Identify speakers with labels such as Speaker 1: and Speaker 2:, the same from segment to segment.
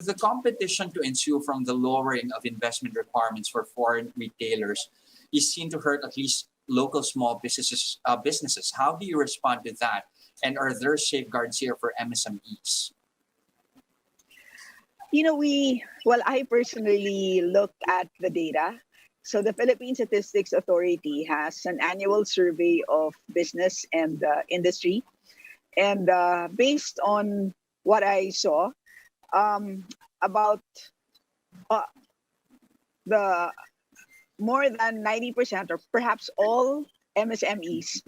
Speaker 1: the competition to ensue from the lowering of investment requirements for foreign retailers is seen to hurt at least local small businesses. How do you respond to that? And are there safeguards here for MSMEs?
Speaker 2: I personally looked at the data. So the Philippine Statistics Authority has an annual survey of business and industry. And based on what I saw, about uh, the more than 90% or perhaps all MSMEs,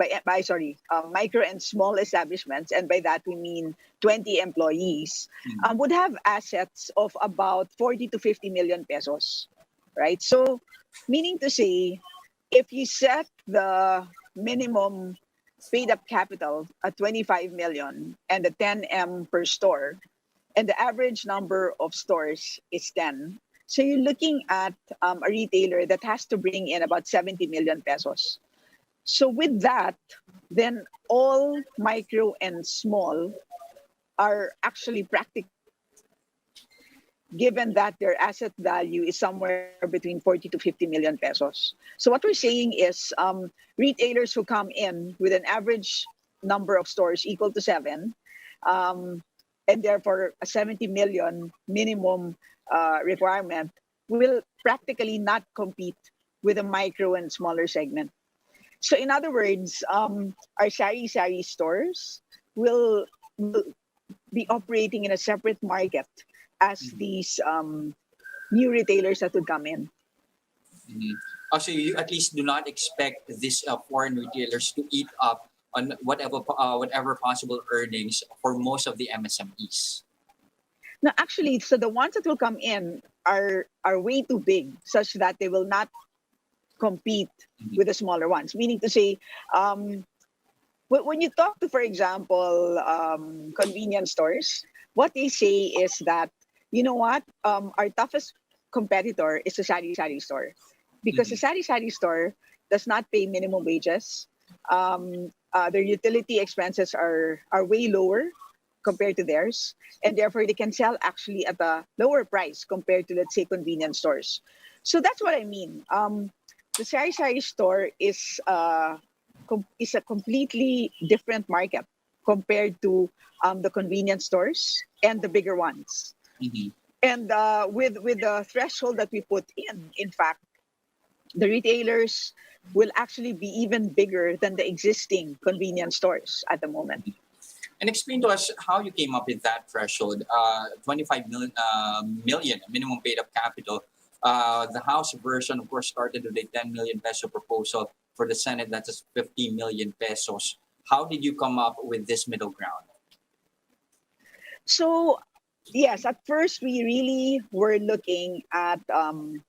Speaker 2: micro and small establishments, and by that we mean 20 employees, would have assets of about 40 to 50 million pesos, right? So, meaning to say, if you set the minimum paid up capital at 25 million and the 10M per store, and the average number of stores is 10, so you're looking at a retailer that has to bring in about 70 million pesos. So with that, then all micro and small are actually practical, given that their asset value is somewhere between 40 to 50 million pesos. So what we're saying is retailers who come in with an average number of stores equal to 7, and therefore a 70 million minimum requirement, will practically not compete with a micro and smaller segment. So in other words, our sari-sari stores will be operating in a separate market as these new retailers that would come in.
Speaker 1: Mm-hmm. Also, you at least do not expect these foreign retailers to eat up on whatever possible earnings for most of the MSMEs.
Speaker 2: No, actually, so the ones that will come in are way too big, such that they will not compete with the smaller ones. Meaning to say, when you talk to, for example, convenience stores, what they say is that, you know what, our toughest competitor is the sari-sari store, because the sari-sari store does not pay minimum wages. Their utility expenses are way lower compared to theirs, and therefore they can sell actually at a lower price compared to, let's say, convenience stores. So that's what I mean. The sari-sari store is a completely different market compared to the convenience stores and the bigger ones. And with the threshold that we put in fact, the retailers will actually be even bigger than the existing convenience stores at the moment.
Speaker 1: And explain to us how you came up with that threshold, 25 million minimum paid up capital. The House version, of course, started with a 10 million peso proposal. For the Senate, that's 50 million pesos. How did you come up with this middle ground?
Speaker 2: So, yes, at first we really were looking at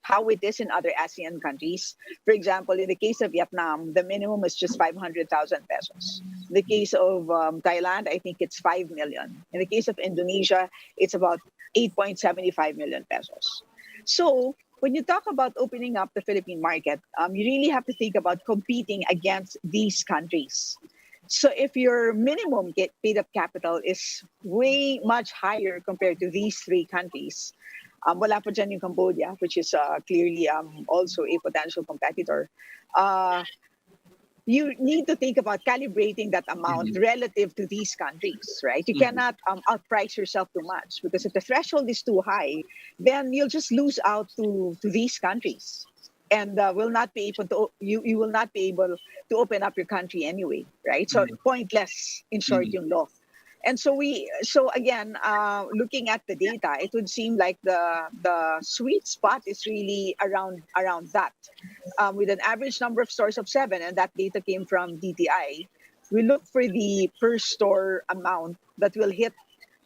Speaker 2: how it is in other ASEAN countries. For example, in the case of Vietnam, the minimum is just 500,000 pesos. In the case of Thailand, I think it's 5 million. In the case of Indonesia, it's about 8.75 million pesos. So when you talk about opening up the Philippine market, you really have to think about competing against these countries. So if your minimum paid up capital is way much higher compared to these three countries, wala pa dyan yung Cambodia, which is clearly also a potential competitor, you need to think about calibrating that amount relative to these countries, right? You cannot outprice yourself too much, because if the threshold is too high, then you'll just lose out to these countries, and will not be able to you will not be able to open up your country anyway, right? So pointless, in short, yung law. And so again, looking at the data, it would seem like the sweet spot is really around that, with an average number of stores of 7, and that data came from DTI. We look for the per store amount that will hit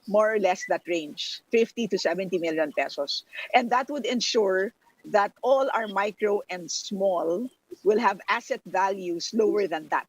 Speaker 2: more or less that range, 50 to 70 million pesos, and that would ensure that all our micro and small will have asset values lower than that.